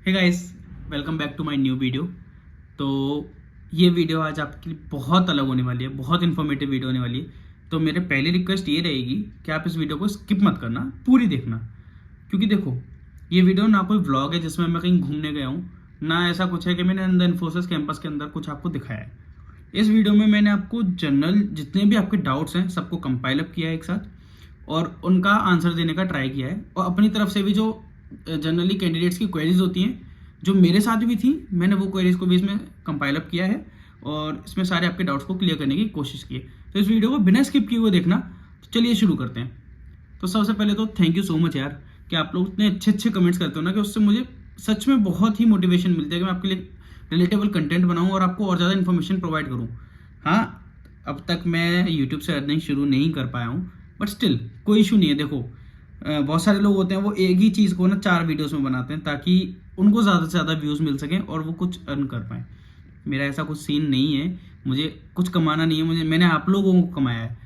Hey guys, welcome back to my new video. तो ये video आज आपके लिए बहुत अलग होने वाली है, बहुत इन्फॉर्मेटिव वीडियो होने वाली है। तो मेरे पहली रिक्वेस्ट ये रहेगी कि आप इस वीडियो को स्किप मत करना, पूरी देखना। क्योंकि देखो, ये वीडियो ना कोई व्लॉग है जिसमें मैं कहीं घूमने गया हूँ, ना ऐसा कुछ है कि मैंने अंदर इन्फोसिस कैंपस के अंदर कुछ आपको दिखाया है। इस वीडियो में मैंने आपको जनरल जितने भी आपके डाउट्स हैं सबको कंपाइल अप किया है एक साथ, और उनका आंसर देने का ट्राई किया है। और अपनी तरफ से भी जो जनरली कैंडिडेट्स की क्वेरीज होती हैं जो मेरे साथ भी थी, मैंने वो क्वेरीज को भी इसमें कंपाइल अप किया है और इसमें सारे आपके डाउट्स को क्लियर करने की कोशिश की है। तो इस वीडियो को बिना स्किप किए हुए देखना। तो चलिए शुरू करते हैं। तो सबसे पहले तो थैंक यू सो मच यार कि आप लोग इतने अच्छे अच्छे कमेंट्स करते हो ना, कि उससे मुझे सच में बहुत ही मोटिवेशन मिलती है कि मैं आपके लिए रिलेटेबल कंटेंट बनाऊं और आपको और ज़्यादा इन्फॉर्मेशन प्रोवाइड करूं। हाँ, अब तक मैं यूट्यूब से अर्निंग शुरू नहीं कर पाया हूँ, बट स्टिल कोई इशू नहीं है। देखो, बहुत सारे लोग होते हैं वो एक ही चीज़ को ना 4 वीडियोस में बनाते हैं ताकि उनको ज़्यादा से ज़्यादा व्यूज़ मिल सकें और वो कुछ अर्न कर पाएँ। मेरा ऐसा कुछ सीन नहीं है, मुझे कुछ कमाना नहीं है, मैंने आप लोगों को कमाया है।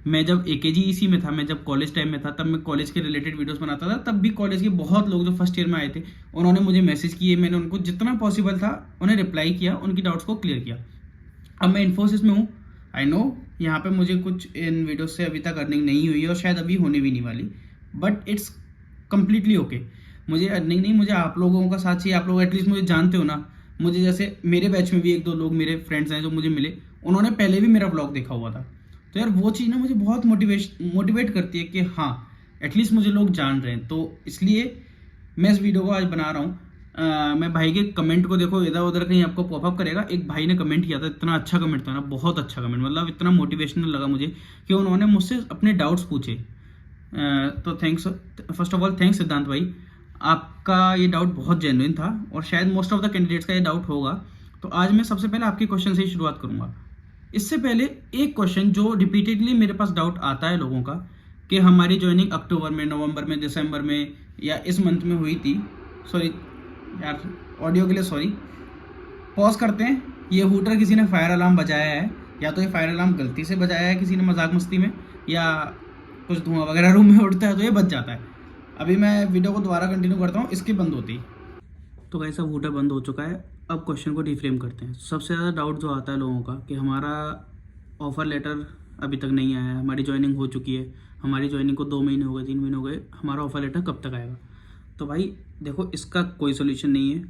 मैं जब AKGEC में था, मैं जब कॉलेज टाइम में था, तब मैं कॉलेज के रिलेटेड वीडियोस बनाता था। तब भी कॉलेज के बहुत लोग जो फर्स्ट ईयर में आए थे उन्होंने मुझे मैसेज किए, मैंने उनको जितना पॉसिबल था उन्हें रिप्लाई किया, उनकी डाउट्स को क्लियर किया। अब मैं इन्फोसिस में हूँ, आई नो यहाँ पे मुझे कुछ इन वीडियो से अभी तक अर्निंग नहीं हुई है और शायद अभी होने भी नहीं वाली, बट इट्स कम्प्लीटली ओके। मुझे अर्निंग नहीं, मुझे आप लोगों का साथ चाहिए। आप लोग एटलीस्ट मुझे जानते हो ना। मुझे जैसे मेरे बैच में भी 1-2 लोग मेरे फ्रेंड्स हैं जो मुझे मिले, उन्होंने पहले भी मेरा ब्लॉग देखा हुआ था। तो यार वो चीज़ ना मुझे बहुत मोटिवेट करती है कि हाँ, एटलीस्ट मुझे लोग जान रहे हैं। तो इसलिए मैं इस वीडियो को आज बना रहा हूँ। मैं भाई के कमेंट को देखो, इधर उधर कहीं आपको पॉपअप करेगा। एक भाई ने कमेंट किया था, इतना अच्छा कमेंट था ना, बहुत अच्छा कमेंट, मतलब इतना मोटिवेशनल लगा मुझे कि उन्होंने मुझसे अपने डाउट्स पूछे। तो thanks, first of all thanks सिद्धांत भाई। आपका ये डाउट बहुत जेन्युइन था और शायद मोस्ट ऑफ द कैंडिडेट्स का ये डाउट होगा। तो आज मैं सबसे पहले आपके क्वेश्चन से ही शुरुआत करूंगा। इससे पहले एक क्वेश्चन जो रिपीटेडली मेरे पास डाउट आता है लोगों का, कि हमारी ज्वाइनिंग अक्टूबर में, नवंबर में, दिसंबर में या इस मंथ में हुई थी। सॉरी यार, ऑडियो के लिए सॉरी, पॉज करते हैं। ये हूटर किसी ने फायर अलार्म बजाया है, या तो ये फायर अलार्म गलती से बजाया है किसी ने मजाक मस्ती में, या कुछ धुआं वगैरह रूम में उड़ता है तो ये बच जाता है। अभी मैं वीडियो को दोबारा कंटिन्यू करता हूँ, इसकी बंद होती। तो कैसा हूटर बंद हो चुका है। अब क्वेश्चन को रिफ्रेम करते हैं। सबसे ज़्यादा डाउट जो आता है लोगों का कि हमारा ऑफ़र लेटर अभी तक नहीं आया है, हमारी ज्वाइनिंग हो चुकी है, हमारी ज्वाइनिंग को 2 महीने हो गए, 3 महीने हो गए, हमारा ऑफ़र लेटर कब तक आएगा। तो भाई देखो, इसका कोई सोल्यूशन नहीं है।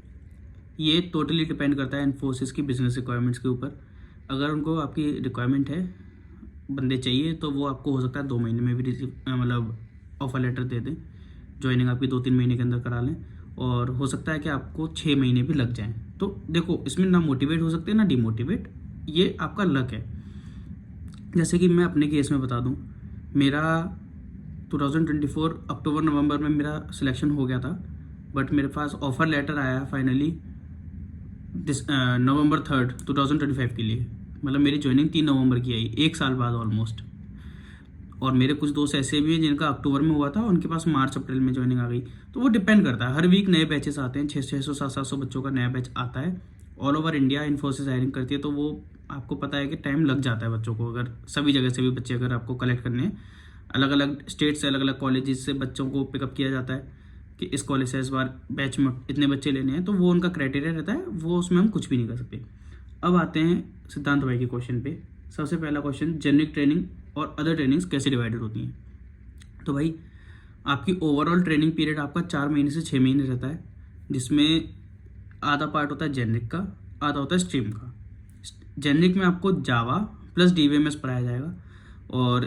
ये टोटली डिपेंड करता है इन्फोसिस की बिजनेस रिक्वायरमेंट्स के ऊपर। अगर उनको आपकी रिक्वायरमेंट है, बंदे चाहिए, तो वो आपको हो सकता है 2 महीने में भी मतलब ऑफ़र लेटर दे दें, ज्वाइनिंग आपकी 2-3 महीने के अंदर करा लें, और हो सकता है कि आपको 6 महीने भी लग जाएं। तो देखो, इसमें ना मोटिवेट हो सकते हैं ना डिमोटिवेट, ये आपका लक है। जैसे कि मैं अपने केस में बता दूं, मेरा 2024 अक्टूबर नवंबर में मेरा सिलेक्शन हो गया था, बट मेरे पास ऑफ़र लेटर आया फाइनली नवंबर 3 2025 के लिए। मतलब मेरी ज्वाइनिंग 3 नवंबर की आई, 1 साल बाद ऑलमोस्ट। और मेरे कुछ दोस्त ऐसे भी हैं जिनका अक्टूबर में हुआ था, उनके पास मार्च अप्रैल में ज्वाइनिंग आ गई। तो वो डिपेंड करता है, हर वीक नए बैचेस आते हैं, 600 700 बच्चों का नया बैच आता है। All over India Infosys hiring करती है, तो वो आपको पता है कि टाइम लग जाता है बच्चों को। अगर सभी जगह से भी बच्चे अगर आपको कलेक्ट करने हैं, अलग अलग स्टेट से, अलग अलग कॉलेजेस से बच्चों को पिकअप किया जाता है कि इस कॉलेज से इस बार बैच में इतने बच्चे लेने हैं, तो वो उनका क्राइटेरिया रहता है, वो उसमें हम कुछ भी नहीं कर सकते। अब आते हैं सिद्धांत भाई के क्वेश्चन पे। सबसे पहला क्वेश्चन, जेनरिक ट्रेनिंग और अदर ट्रेनिंग्स कैसे डिवाइडेड होती हैं। तो भाई आपकी ओवरऑल ट्रेनिंग पीरियड आपका 4 महीने से 6 महीने रहता है, जिसमें आधा पार्ट होता है जेनरिक का, आधा होता है स्ट्रीम का। जेनरिक में आपको जावा प्लस DBMS पढ़ाया जाएगा, और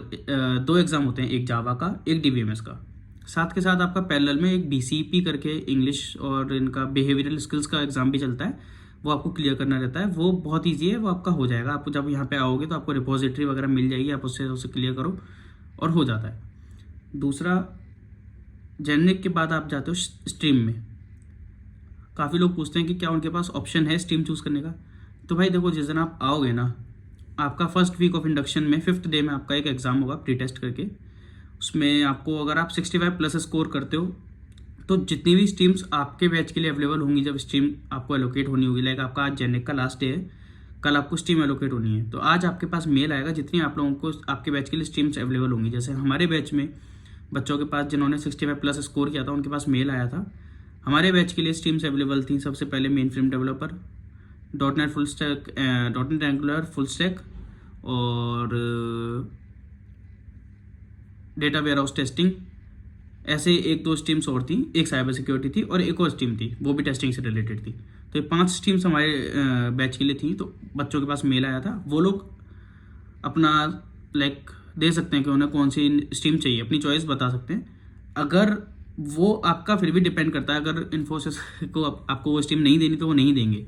2 एग्ज़ाम होते हैं, एक जावा का, एक DBMS का। साथ के साथ आपका पैरेलल में एक BCP करके इंग्लिश और इनका बिहेवियरल स्किल्स का एग्ज़ाम भी चलता है, वो आपको क्लियर करना रहता है। वो बहुत ईजी है, वो आपका हो जाएगा। आप जब यहाँ पे आओगे तो आपको रिपोजिटरी वगैरह मिल जाएगी, आप उससे क्लियर करो और हो जाता है। दूसरा, जेनरिक के बाद आप जाते हो स्ट्रीम में। काफ़ी लोग पूछते हैं कि क्या उनके पास ऑप्शन है स्ट्रीम चूज़ करने का। तो भाई देखो, जिस दिन आप आओगे ना, आपका फर्स्ट वीक ऑफ इंडक्शन में 5th डे में आपका एक एग्ज़ाम होगा प्री टेस्ट करके। उसमें आपको, अगर आप 65 प्लस स्कोर करते हो, तो जितनी भी स्ट्रीम्स आपके बैच के लिए अवेलेबल होंगी, जब स्ट्रीम आपको एलोकेट होनी होगी, लाइक आपका आज जेनरिक का लास्ट डे है, कल आपको स्ट्रीम एलोकेट होनी है, तो आज आपके पास मेल आएगा जितनी आप लोगों को आपके बैच के लिए स्ट्रीम्स अवेलेबल होंगी। जैसे हमारे बैच में बच्चों के पास जिन्होंने 65 प्लस स्कोर किया था, उनके पास मेल आया था, हमारे बैच के लिए स्ट्रीम्स अवेलेबल थी सबसे पहले mainframe developer, .NET full stack, .NEट एंगुलर फुल स्टैक, और डेटा वेयर हाउस टेस्टिंग। ऐसे एक दो स्ट्रीम्स और थी, एक साइबर सिक्योरिटी थी और एक और स्ट्रीम थी वो भी टेस्टिंग से रिलेटेड थी। तो ये 5 स्ट्रीम्स हमारे बैच के लिए थी। तो बच्चों के पास मेल आया था, वो लोग अपना लाइक दे सकते हैं कि उन्हें कौन सी स्ट्रीम चाहिए, अपनी चॉइस बता सकते हैं। अगर वो आपका फिर भी डिपेंड करता है, अगर इन्फोसिस को आपको वो स्ट्रीम नहीं देनी तो वो नहीं देंगे।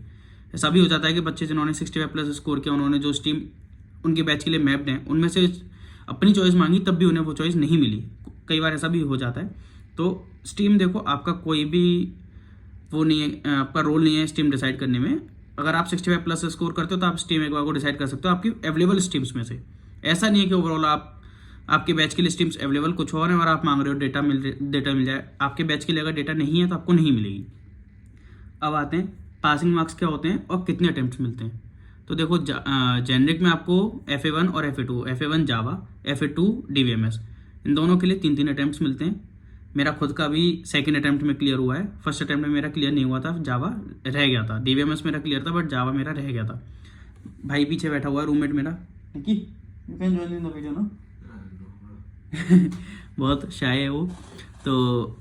ऐसा भी हो जाता है कि बच्चे जिन्होंने 65+ स्कोर किया, उन्होंने जो स्ट्रीम उनके बैच के लिए मैप्ड हैं उनमें से अपनी चॉइस मांगी, तब भी उन्हें वो चॉइस नहीं मिली। कई बार ऐसा भी हो जाता है। तो स्ट्रीम देखो, आपका कोई भी वो नहीं है, आपका रोल नहीं है स्ट्रीम डिसाइड करने में। अगर आप 65+ स्कोर करते हो तो आप स्ट्रीम एक बार को डिसाइड कर सकते हो आपकी अवेलेबल स्ट्रीम्स में से। ऐसा नहीं है कि ओवरऑल आपके बैच के लिए स्ट्रीम्स अवेलेबल कुछ और है और आप मांग रहे हो डेटा मिल जाए। आपके बैच के लिए अगर डेटा नहीं है तो आपको नहीं मिलेगी। अब आते हैं पासिंग मार्क्स क्या होते हैं और कितने अटेम्प्ट्स मिलते हैं। तो देखो, जेनरिक में आपको FA1 और FA2, FA1 जावा, FA2 DBMS, इन दोनों के लिए 3-3 अटेम्प्ट्स मिलते हैं। मेरा खुद का भी सेकंड अटेम्प्ट में क्लियर हुआ है, फर्स्ट अटेम्प्ट में मेरा क्लियर नहीं हुआ था, जावा रह गया था। DBMS मेरा क्लियर था बट जावा मेरा रह गया था। भाई पीछे बैठा हुआ है रूममेट मेरा, बहुत शाय है वो। तो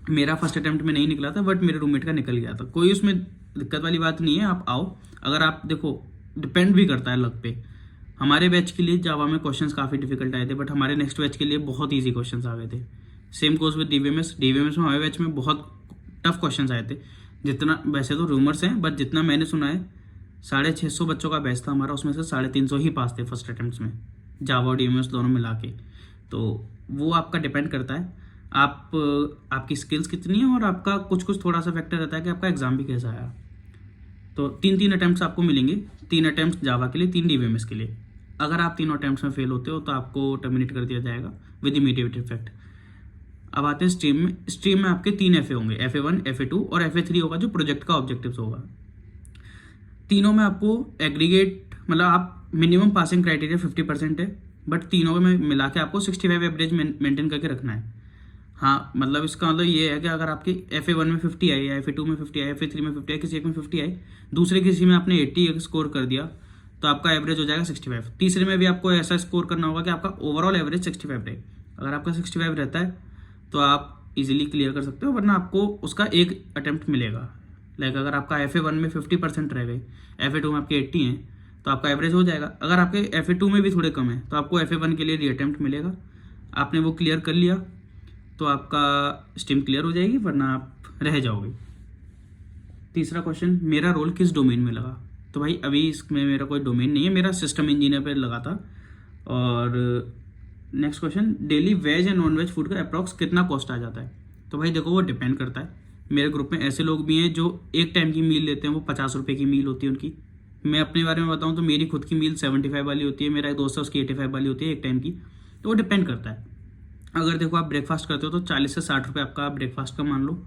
मेरा फर्स्ट अटेम्प्ट में नहीं निकला था बट मेरे रूममेट का निकल गया था। कोई उसमें दिक्कत वाली बात नहीं है, आप आओ। अगर आप देखो, डिपेंड भी करता है लक पे। हमारे बैच के लिए जावा में क्वेश्चंस काफ़ी डिफिकल्ट आए थे बट हमारे नेक्स्ट बैच के लिए बहुत ईजी क्वेश्चंस आ गए थे। सेम कोर्स विद DBMS में हमारे बैच में बहुत टफ क्वेश्चंस आए थे। जितना, वैसे तो रूमर्स हैं बट जितना मैंने सुना है 650 बच्चों का बैच था हमारा, उसमें से 350 ही पास थे फर्स्ट अटेम्प्ट में, जावा और DBMS दोनों मिला के। तो वो आपका डिपेंड करता है आपकी स्किल्स कितनी है और आपका कुछ थोड़ा सा फैक्टर रहता है कि आपका एग्जाम भी कैसा आया। तो 3-3 अटैम्प्ट्स आपको मिलेंगे, 3 अटैम्प्ट्स जावा के लिए, 3 DBMS के लिए। अगर आप तीनों अटैम्प्ट्स में फेल होते हो तो आपको टर्मिनेट कर दिया जाएगा विद इमीडिएट इफेक्ट। अब आते हैं स्ट्रीम में। स्ट्रीम में आपके 3 FA होंगे, FA1, FA2 और FA3 होगा जो प्रोजेक्ट का ऑब्जेक्टिव्स होगा। तीनों में आपको एग्रीगेट, मतलब आप मिनिमम पासिंग क्राइटेरिया 50% है बट तीनों में मिला के आपको 65 एवरेज मेंटेन करके रखना है। हाँ, मतलब इसका मतलब ये है कि अगर आपकी FA1 में 50 आई, या FA2 में 50 आई, FA3 में 50 आई, किसी एक में 50 आई, दूसरे किसी में आपने 80 स्कोर कर दिया तो आपका एवरेज हो जाएगा 65। तीसरे में भी आपको ऐसा स्कोर करना होगा कि आपका ओवरऑल एवरेज 65 रहे। अगर आपका 65 रहता है तो आप इजीली क्लियर कर सकते हो, वरना आपको उसका एक अटेम्प्ट मिलेगा। लाइक अगर आपका FA1 में 50% रह गए, FA2 में आपके 80 हैं तो आपका एवरेज हो जाएगा। अगर आपके FA2 में भी थोड़े कम है तो आपको FA1 के लिए रीअटेम्प्ट मिलेगा। आपने वो क्लियर कर लिया तो आपका स्ट्रीम क्लियर हो जाएगी, वरना आप रह जाओगे। तीसरा क्वेश्चन, मेरा रोल किस डोमेन में लगा। तो भाई अभी इसमें मेरा कोई डोमेन नहीं है, मेरा सिस्टम इंजीनियर पर लगा था। और next question, daily veg and non veg food का अप्रॉक्स कितना कॉस्ट आ जाता है। तो भाई देखो, वो डिपेंड करता है। मेरे ग्रुप में ऐसे लोग भी हैं जो एक टाइम की मील लेते हैं, वो 50 रुपये की मील होती है उनकी। मैं अपने बारे में बताऊं तो मेरी खुद की मील 75 वाली होती है, मेरा एक दोस्त है उसकी 85 वाली होती है एक टाइम की। तो वो डिपेंड करता है। अगर देखो आप ब्रेकफास्ट करते हो तो 40 से 60 रुपये आपका ब्रेकफास्ट का मान लो।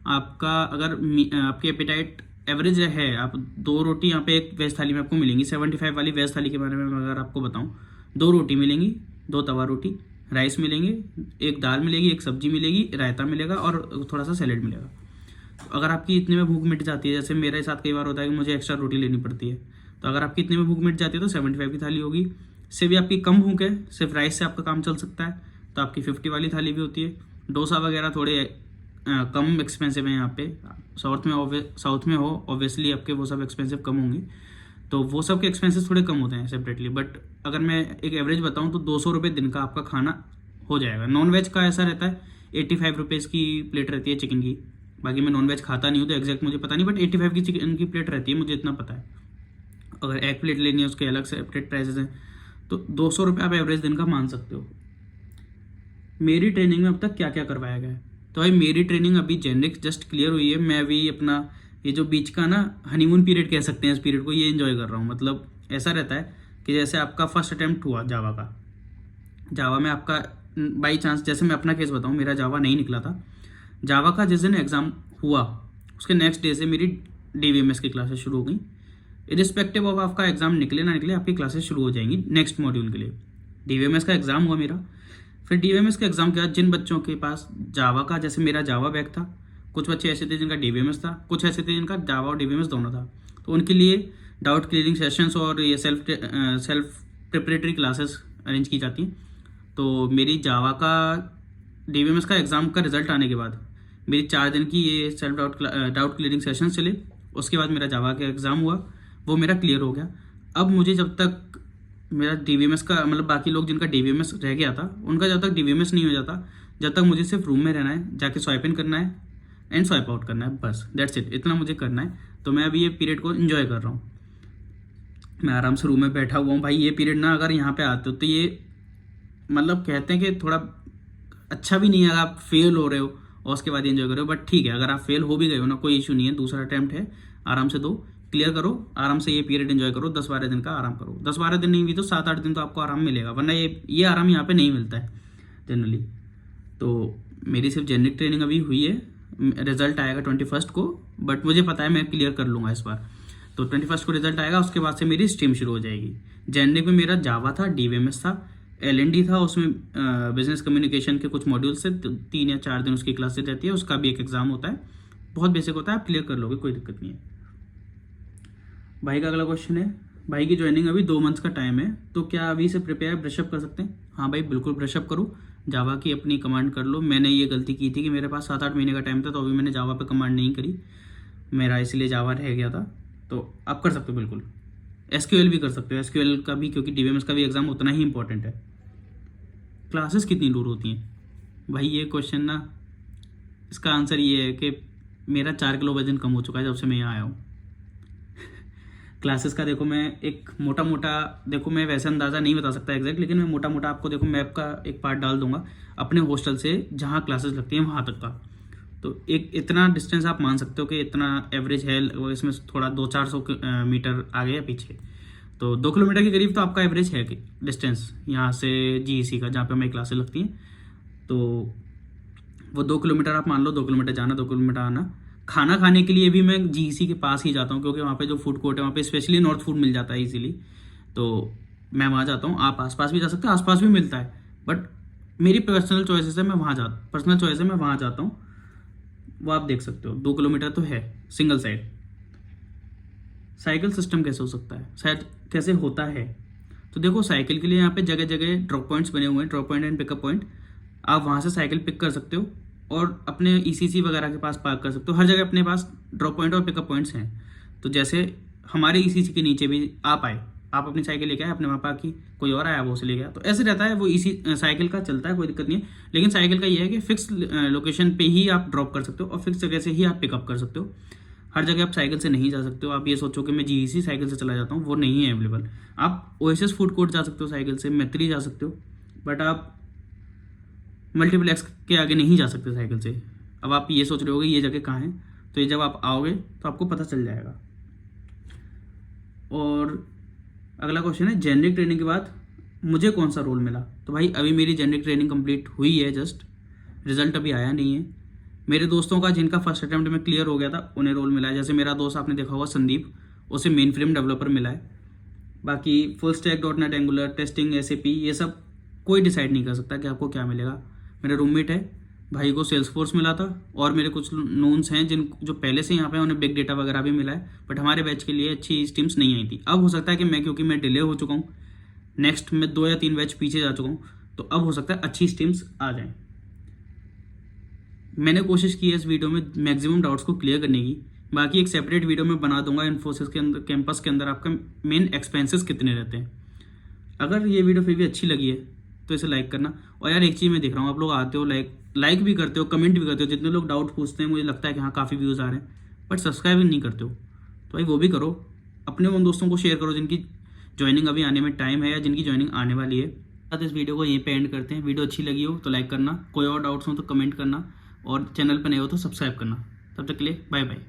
आपका अगर आपकी एपेटाइट एवरेज है, आप 2 रोटी यहाँ पे एक वेज थाली में आपको मिलेंगी। 75 वाली वेज थाली के बारे में अगर आपको बताऊँ, 2 रोटी मिलेंगी, 2 तवा रोटी, राइस मिलेंगे, एक दाल मिलेगी, एक सब्जी मिलेगी, रायता मिलेगा और थोड़ा सा सैलेड मिलेगा। तो अगर आपकी इतने में भूख मिट जाती है, जैसे मेरे साथ कई बार होता है कि मुझे एक्स्ट्रा रोटी लेनी पड़ती है, तो अगर आपकी इतने में भूख मिट जाती है तो 75 की थाली होगी। इससे भी आपकी कम भूख है, सिर्फ राइस से आपका काम चल सकता है, तो आपकी 50 वाली थाली भी होती है। डोसा वगैरह थोड़े कम एक्सपेंसिव हैं यहाँ पे। साउथ में हो ऑब्वियसली आपके वो सब एक्सपेंसिव कम होंगे, तो वो सब के एक्सपेंसेस थोड़े कम होते हैं सेपरेटली। बट अगर मैं एक एवरेज बताऊँ तो 200 रुपये दिन का आपका खाना हो जाएगा। नॉन वेज का ऐसा रहता है 85 रुपीज़ की प्लेट रहती है चिकन की। बाकी मैं नॉन वेज खाता नहीं हूँ तो एग्जैक्ट मुझे पता नहीं, बट 85 की चिकन की प्लेट रहती है, मुझे इतना पता है। अगर एक प्लेट लेनी है उसके अलग सेपरेट प्राइसेस हैं, तो 200 रुपये आप एवरेज दिन का मान सकते हो। मेरी ट्रेनिंग में अब तक क्या क्या करवाया गया है, तो भाई मेरी ट्रेनिंग अभी जेनरिक जस्ट क्लियर हुई है। मैं अभी अपना ये जो बीच का ना हनीमून पीरियड कह सकते हैं इस पीरियड को, ये एंजॉय कर रहा हूँ। मतलब ऐसा रहता है कि जैसे आपका फर्स्ट अटैम्प्ट हुआ जावा का, जावा में आपका बाई चांस, जैसे मैं अपना केस बताऊँ, मेरा जावा नहीं निकला था। जावा का जिस दिन एग्ज़ाम हुआ उसके नेक्स्ट डे से मेरी DBMS की क्लासेस शुरू हो गई। इरिस्पेक्टिव ऑफ आपका एग्ज़ाम निकले ना निकले, आपकी क्लासेस शुरू हो जाएंगी नेक्स्ट मॉड्यूल के लिए। DBMS का एग्ज़ाम हुआ मेरा, फिर DBMS के एग्ज़ाम के बाद जिन बच्चों के पास जावा का, जैसे मेरा जावा बैक था, कुछ बच्चे ऐसे थे जिनका DBMS था, कुछ ऐसे थे जिनका जावा और DBMS दोनों था। तो उनके लिए डाउट क्लियरिंग सेशंस और ये सेल्फ प्रिपरेटरी क्लासेस अरेंज की जाती हैं। तो मेरी जावा का DBMS का एग्ज़ाम का रिजल्ट आने के बाद मेरी 4 दिन की ये सेल्फ डाउट क्लियरिंग सेशंस चले। उसके बाद मेरा जावा का एग्ज़ाम हुआ, वो मेरा क्लियर हो गया। अब मुझे जब तक मेरा DBMS का मतलब बाकी लोग जिनका DBMS रह गया था उनका जब तक DBMS नहीं हो जाता, जब तक मुझे सिर्फ रूम में रहना है, जाके स्वाइप इन करना है एंड स्वाइप आउट करना है, बस दैट्स इट, इतना मुझे करना है। तो मैं अभी ये पीरियड को इन्जॉय कर रहा हूँ। मैं आराम से रूम में बैठा हुआ हूँ भाई। ये पीरियड ना अगर यहाँ पे आते हो तो ये मतलब कहते हैं कि थोड़ा अच्छा भी नहीं है अगर आप फेल हो रहे हो और उसके बाद एंजॉय कर रहे हो, बट ठीक है अगर आप फेल हो भी गए हो ना, कोई इशू नहीं है, दूसरा अटैम्प्ट है, आराम से दो, क्लियर करो, आराम से ये पीरियड एंजॉय करो। 10-12 दिन का आराम करो, 10-12 दिन नहीं भी तो 7-8 दिन तो आपको आराम मिलेगा, वरना ये आराम यहाँ पे नहीं मिलता है जनरली। तो मेरी सिर्फ जेनरिक ट्रेनिंग अभी हुई है, रिजल्ट आएगा 21 को, बट मुझे पता है मैं क्लियर कर लूँगा इस बार। तो 21 को रिजल्ट आएगा, उसके बाद से मेरी स्ट्रीम शुरू हो जाएगी। जेनरिक में मेरा जावा था, DBMS था, LND था, उसमें बिजनेस कम्युनिकेशन के कुछ मॉड्यूल्स से 3 या 4 दिन उसकी क्लासेस रहती है, उसका भी एक एग्जाम होता है, बहुत बेसिक होता है, आप क्लियर कर लोगे, कोई दिक्कत नहीं है। भाई का अगला क्वेश्चन है, भाई की ज्वाइनिंग अभी 2 मंथ्स का टाइम है, तो क्या अभी से प्रिपेयर ब्रशअप कर सकते हैं? हाँ भाई बिल्कुल ब्रशअप करो, जावा की अपनी कमांड कर लो। मैंने ये गलती की थी कि मेरे पास 7-8 महीने का टाइम था, तो अभी मैंने जावा पे कमांड नहीं करी, मेरा इसलिए जावा रह गया था। तो आप कर सकते हो बिल्कुल, SQL भी कर सकते हो, SQL का भी, क्योंकि DBMS का भी एग्ज़ाम उतना ही इंपॉर्टेंट है। क्लासेस कितनी दूर होती हैं? भाई ये क्वेश्चन ना, इसका आंसर ये है कि मेरा 4 किलो वजन कम हो चुका है जब से मैं यहाँ आया हूँ। क्लासेस का देखो, मैं एक मोटा देखो, मैं वैसे अंदाज़ा नहीं बता सकता एग्जैक्ट, लेकिन मैं मोटा आपको देखो मैप का एक पार्ट डाल दूंगा अपने हॉस्टल से जहाँ क्लासेस लगती हैं वहाँ तक का। तो एक इतना डिस्टेंस आप मान सकते हो कि इतना एवरेज है, इसमें थोड़ा 200-400 मीटर आगे या पीछे, तो 2 किलोमीटर के करीब तो आपका एवरेज है कि डिस्टेंस यहाँ से GEC का, जहाँ पे हमारी क्लासेस लगती हैं। तो वो 2 किलोमीटर आप मान लो, 2 किलोमीटर जाना, 2 किलोमीटर आना। खाना खाने के लिए भी मैं GEC के पास ही जाता हूँ, क्योंकि वहाँ पे जो फूड कोर्ट है वहाँ पे स्पेशली नॉर्थ फूड मिल जाता है इजीली, तो मैं वहाँ जाता हूँ। आप आसपास भी जा सकते हो, आसपास भी मिलता है, बट मेरी पर्सनल चॉइस है, मैं वहाँ जाता हूँ। वो आप देख सकते हो, 2 किलोमीटर तो है सिंगल साइड। साइकिल सिस्टम कैसे हो सकता है, शायद कैसे होता है? तो देखो, साइकिल के लिए यहाँ पे जगह जगह ड्रॉप पॉइंट्स बने हुए हैं, drop point and pickup point. आप वहाँ से साइकिल पिक कर सकते हो और अपने ECC वगैरह के पास पार्क कर सकते हो। हर जगह अपने पास ड्रॉप पॉइंट और पिकअप पॉइंट्स हैं। तो जैसे हमारे ECC के नीचे भी आप आए, आप अपनी साइकिल लेके आए, अपने पापा की कोई और आया वो उसे ले गया, तो ऐसे रहता है, वो साइकिल का चलता है, कोई दिक्कत नहीं है। लेकिन साइकिल का ये है कि फिक्स लोकेशन पे ही आप ड्रॉप कर सकते हो और फिक्स जगह से ही आप पिकअप कर सकते हो। हर जगह आप साइकिल से नहीं जा सकते हो। आप ये सोचो कि मैं GEC साइकिल से चला जाता हूँ, वो नहीं है अवेलेबल। आप ओएसएस फूड कोर्ट जा सकते हो साइकिल से, मैत्री जा सकते हो, बट आप मल्टीप्लेक्स के आगे नहीं जा सकते साइकिल से। अब आप ये सोच रहे होगे ये जगह कहाँ है, तो ये जब आप आओगे तो आपको पता चल जाएगा। और अगला क्वेश्चन है, जेनरिक ट्रेनिंग के बाद मुझे कौन सा रोल मिला? तो भाई अभी मेरी जेनरिक ट्रेनिंग कंप्लीट हुई है, जस्ट रिजल्ट अभी आया नहीं है। मेरे दोस्तों का जिनका फर्स्ट अटेम्प्ट में क्लियर हो गया था उन्हें रोल मिला है। जैसे मेरा दोस्त आपने देखा होगा संदीप, उसे मेन फ्रेम डेवलपर मिला है। बाकी full stack, .NET, angular, testing, SAP, ये सब कोई डिसाइड नहीं कर सकता कि आपको क्या मिलेगा। मेरा रूममेट है, भाई को सेल्सफोर्स मिला था, और मेरे कुछ नोन्स हैं जो पहले से यहाँ पे, उन्हें बिग डेटा वगैरह भी मिला है, बट हमारे बैच के लिए अच्छी स्ट्रीम्स नहीं आई थी। अब हो सकता है कि क्योंकि मैं डिले हो चुका हूँ, नेक्स्ट में 2 या 3 बैच पीछे जा चुका हूँ, तो अब हो सकता है अच्छी स्ट्रीम्स आ जाएँ। मैंने कोशिश की है इस वीडियो में मैक्सिमम डाउट्स को क्लियर करने की। बाकी एक सेपरेट वीडियो में बना दूंगा इन्फोसिस के अंदर, कैंपस के अंदर आपका मेन एक्सपेंसेस कितने रहते हैं। अगर ये वीडियो फिर भी अच्छी लगी है तो इसे लाइक करना। और यार एक चीज़ मैं देख रहा हूँ, आप लोग आते हो, लाइक भी करते हो, कमेंट भी करते हो, जितने लोग डाउट पूछते हैं मुझे लगता है कि हाँ काफ़ी व्यूज़ आ रहे हैं, बट सब्सक्राइब नहीं करते हो, तो भाई वो भी करो। अपने उन दोस्तों को शेयर करो जिनकी ज्वाइनिंग अभी आने में टाइम है या जिनकी ज्वाइनिंग आने वाली है। तो इस वीडियो को यहीं पे एंड करते हैं। वीडियो अच्छी लगी हो तो लाइक करना, कोई और डाउट्स हो तो कमेंट करना, और चैनल पर नए हो तो सब्सक्राइब करना। तब तक के लिए बाय बाय।